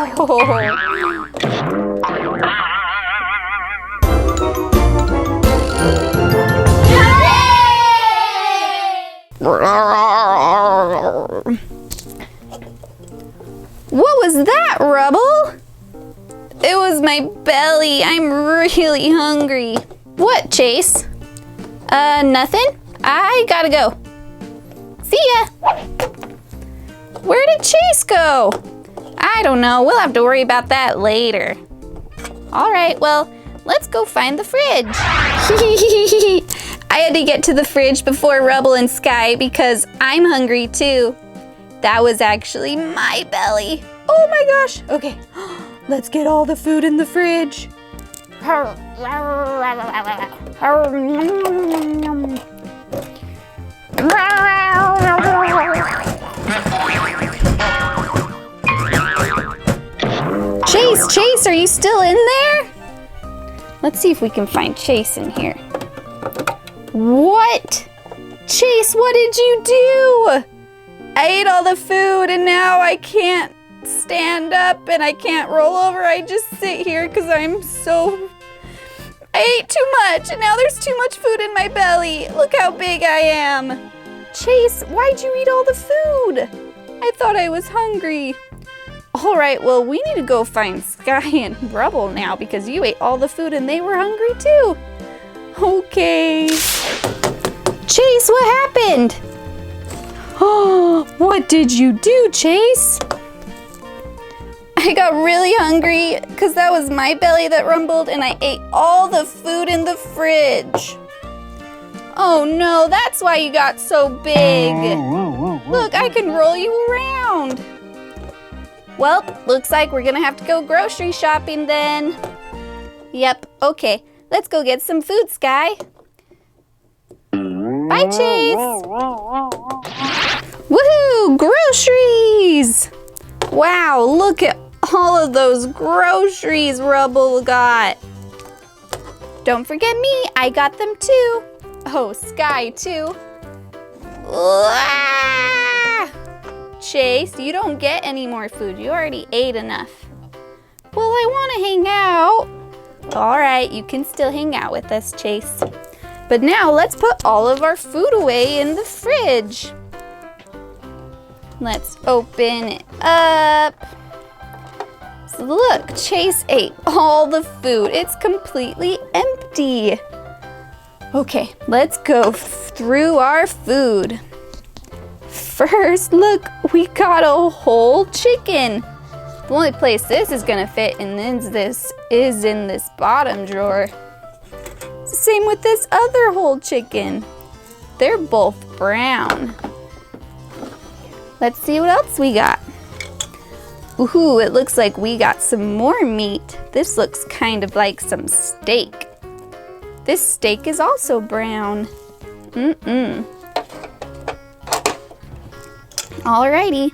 What was that, Rubble? It was my belly. I'm really hungry. What, Chase? Nothing. I gotta go. See ya. Where did Chase go? I don't know. We'll have to worry about that later. All right, well, let's go find the fridge. I had to get to the fridge before Rubble and Skye because I'm hungry too. That was actually my belly. Oh my gosh. Okay, let's get all the food in the fridge. Chase, are you still in there? Let's see if we can find Chase in here. What? Chase, what did you do? I ate all the food and now I can't stand up and I can't roll over. I just sit here because I ate too much and now there's too much food in my belly. Look how big I am. Chase, why'd you eat all the food? I thought I was hungry. All right, well, we need to go find Skye and Rubble now because you ate all the food and they were hungry too. Okay. Chase, what happened? Oh, what did you do, Chase? I got really hungry because that was my belly that rumbled and I ate all the food in the fridge. Oh no, that's why you got so big. Look, I can roll you around. Well, looks like we're gonna have to go grocery shopping then. Yep, okay. Let's go get some food, Skye. Bye, Chase. Woohoo, groceries! Wow, look at all of those groceries Rubble got. Don't forget me, I got them too. Oh, Skye too. Ah! Chase, you don't get any more food. You already ate enough. Well, I want to hang out. All right, you can still hang out with us, Chase. But now let's put all of our food away in the fridge. Let's open it up. So look, Chase ate all the food. It's completely empty. Okay, let's go through our food. First, look, we got a whole chicken. The only place this is gonna fit in this is in this bottom drawer. Same with this other whole chicken. They're both brown. Let's see what else we got. Ooh, it looks like we got some more meat. This looks kind of like some steak. This steak is also brown. Alrighty.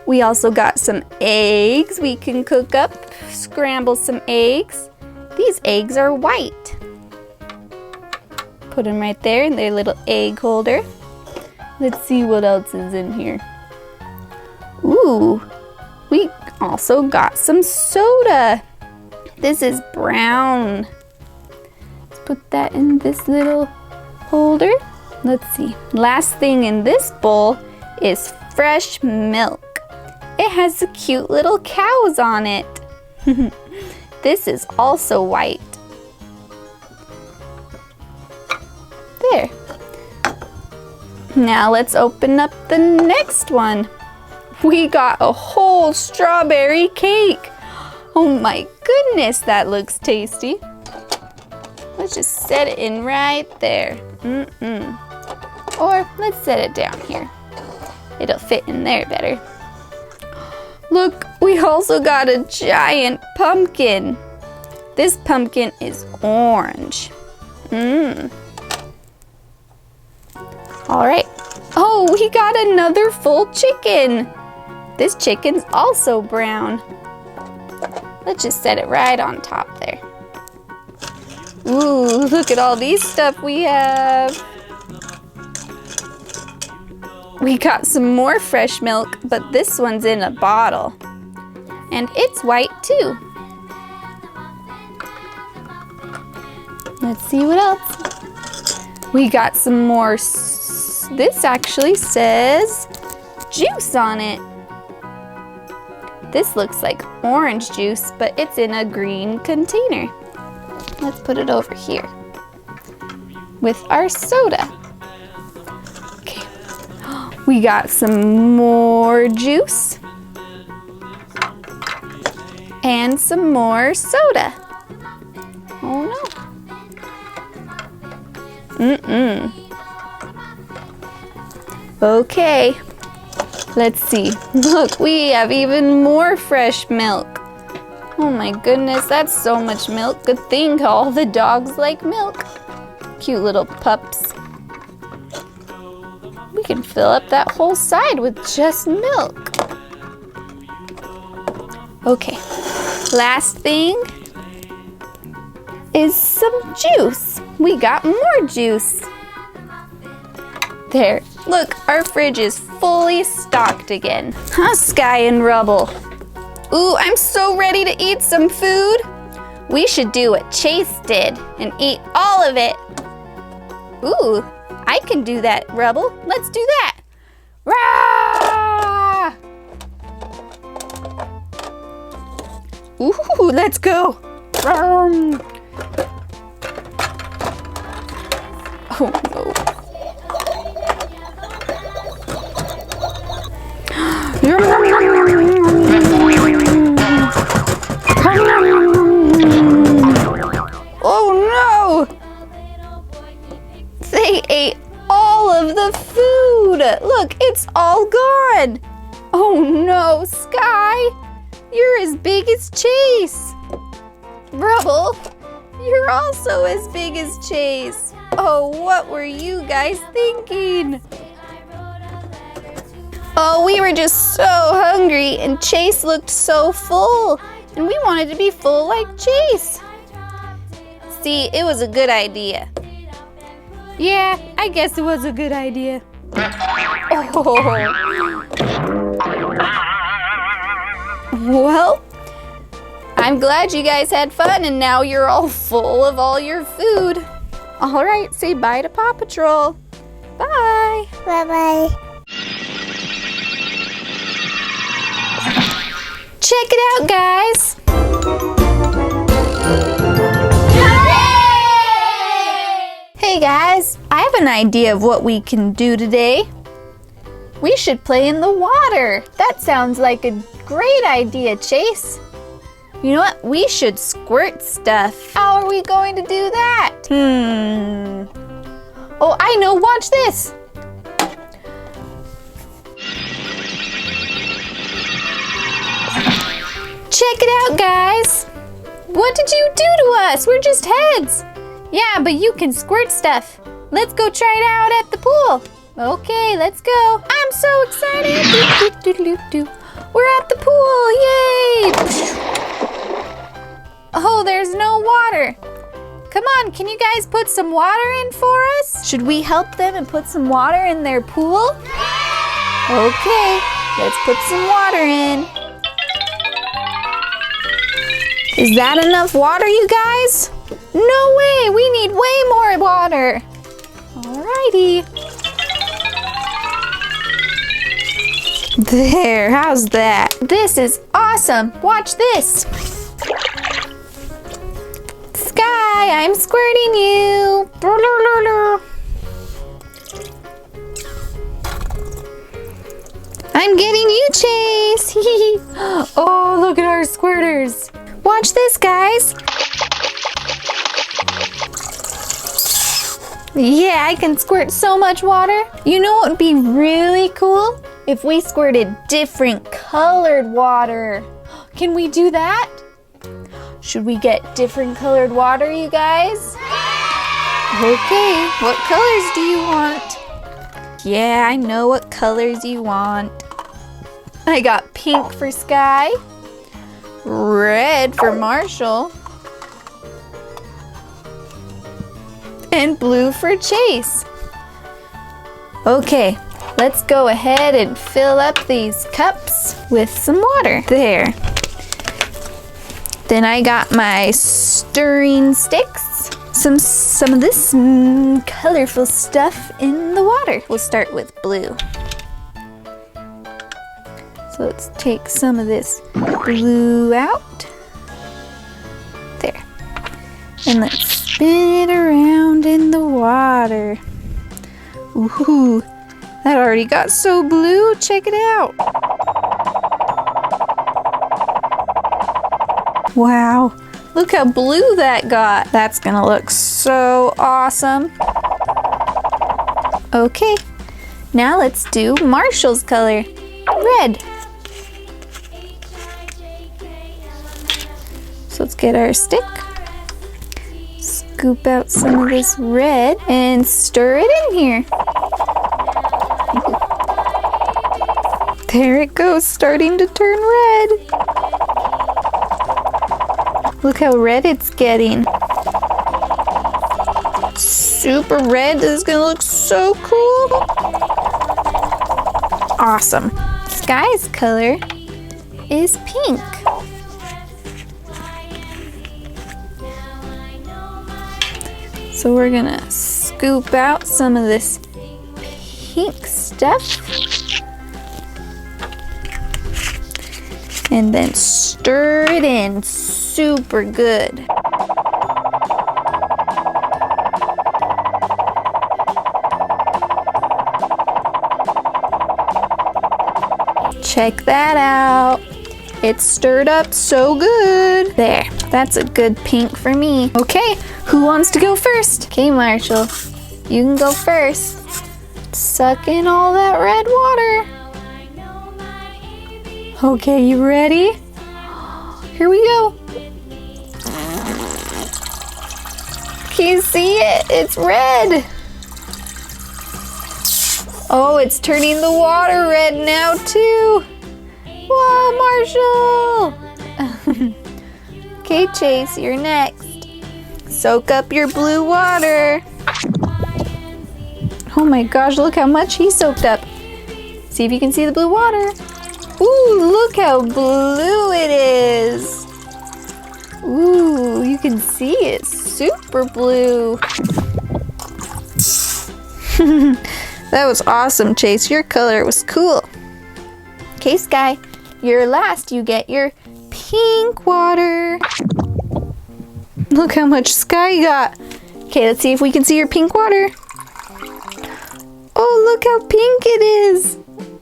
We also got some eggs we can cook up, scramble some eggs. These eggs are white. Put them right there in their little egg holder. Let's see what else is in here. Ooh, we also got some soda. This is brown. Let's put that in this little holder. Let's see. Last thing in this bowl is fresh milk. It has the cute little cows on it. This is also white. There. Now let's open up the next one. We got a whole strawberry cake. Oh my goodness, that looks tasty. Let's just set it in right there. Or let's set it down here. It'll fit in there better. Look, we also got a giant pumpkin. This pumpkin is orange. All right. Oh, we got another full chicken. This chicken's also brown. Let's just set it right on top there. Ooh, look at all these stuff we have. We got some more fresh milk, but this one's in a bottle. And it's white too. Let's see what else. We got some more. This actually says juice on it. This looks like orange juice, but it's in a green container. Let's put it over here with our soda. Okay, we got some more juice and some more soda. Oh no. Okay, let's see. Look, we have even more fresh milk. Oh my goodness, that's so much milk. Good thing all the dogs like milk. Cute little pups. We can fill up that whole side with just milk. Okay, last thing is some juice. We got more juice. There, look, our fridge is fully stocked again. Huh, Skye and Rubble? Ooh, I'm so ready to eat some food. We should do what Chase did and eat all of it. Ooh, I can do that, Rubble. Let's do that. Rah! Ooh, let's go. Oh no. Oh no! They ate all of the food! Look, it's all gone! Oh no, Skye! You're as big as Chase! Rubble, you're also as big as Chase! Oh, what were you guys thinking? Oh, we were just so hungry and Chase looked so full and we wanted to be full like Chase. See, it was a good idea. Yeah, I guess it was a good idea. Oh. Well, I'm glad you guys had fun and now you're all full of all your food. All right, say bye to Paw Patrol. Bye. Bye-bye. Check it out, guys. Hey guys, I have an idea of what we can do today. We should play in the water. That sounds like a great idea, Chase. You know what? We should squirt stuff. How are we going to do that? Oh, I know. Watch this. Check it out, guys. What did you do to us? We're just heads. Yeah, but you can squirt stuff. Let's go try it out at the pool. Okay, let's go. I'm so excited. We're at the pool. Yay! Oh, there's no water. Come on, can you guys put some water in for us? Should we help them and put some water in their pool? Okay, let's put some water in. Is that enough water, you guys? No way, we need way more water. Alrighty. There, how's that? This is awesome. Watch this. Skye, I'm squirting you. I'm getting you, Chase. Oh, look at our squirters. Watch this, guys. Yeah, I can squirt so much water. You know what would be really cool? If we squirted different colored water. Can we do that? Should we get different colored water, you guys? Okay, what colors do you want? Yeah, I know what colors you want. I got pink for Skye, red for Marshall, and blue for Chase. Okay, let's go ahead and fill up these cups with some water. There. Then I got my stirring sticks. Some of this colorful stuff in the water. We'll start with blue. So let's take some of this blue out. There. And let's spin it around in the water. Ooh, that already got so blue. Check it out. Wow, look how blue that got. That's gonna look so awesome. Okay, now let's do Marshall's color, red. So let's get our stick, scoop out some of this red and stir it in here. There it goes, starting to turn red. Look how red it's getting. Super red. This is gonna look so cool. Awesome. Skye's color is pink. So we're gonna scoop out some of this pink stuff and then stir it in super good. Check that out. It's stirred up so good. There, that's a good pink for me. Okay, who wants to go first? Okay, Marshall, you can go first. Suck in all that red water. Okay, you ready? Here we go. Can you see it? It's red. Oh, it's turning the water red now too. Whoa, Marshall. Okay, Chase, you're next. Soak up your blue water. Oh my gosh, look how much he soaked up. See if you can see the blue water. Ooh, look how blue it is. Ooh, you can see it, super blue. That was awesome, Chase. Your color was cool. Okay, Skye, you're last. You get your pink water. Look how much Skye got. Okay, let's see if we can see your pink water. Oh, look how pink it is.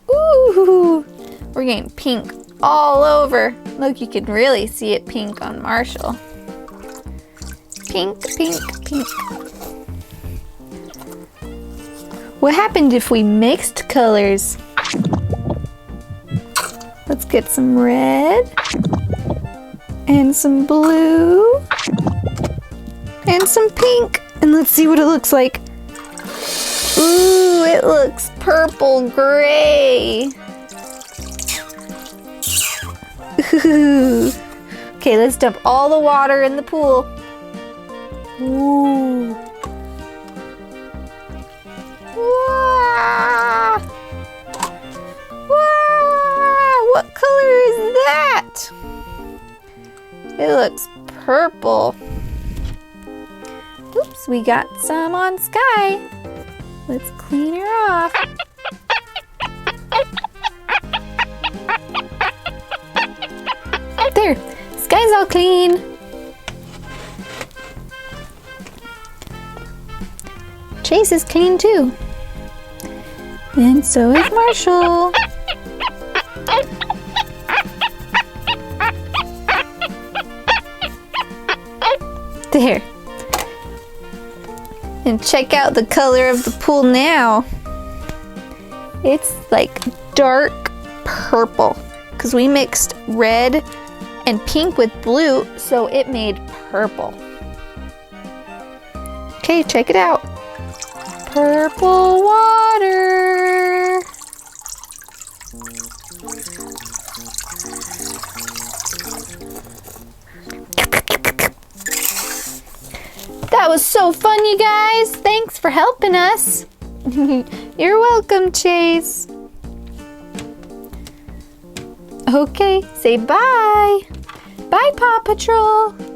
Ooh, we're getting pink all over. Look, you can really see it pink on Marshall. Pink, pink, pink. What happened if we mixed colors? Let's get some red and some blue and some pink, and let's see what it looks like. Ooh, it looks purple gray. Ooh. Okay, let's dump all the water in the pool. Ooh. Wow. Wow. What color is that? It looks purple. Oops, we got some on Skye. Let's clean her off. There, Skye's all clean. Chase is clean too. And so is Marshall. There. And check out the color of the pool now. It's like dark purple because we mixed red and pink with blue, so it made purple. Okay, check it out. Purple water. That was so fun, you guys. Thanks for helping us. You're welcome, Chase. Okay, say bye. Bye, Paw Patrol.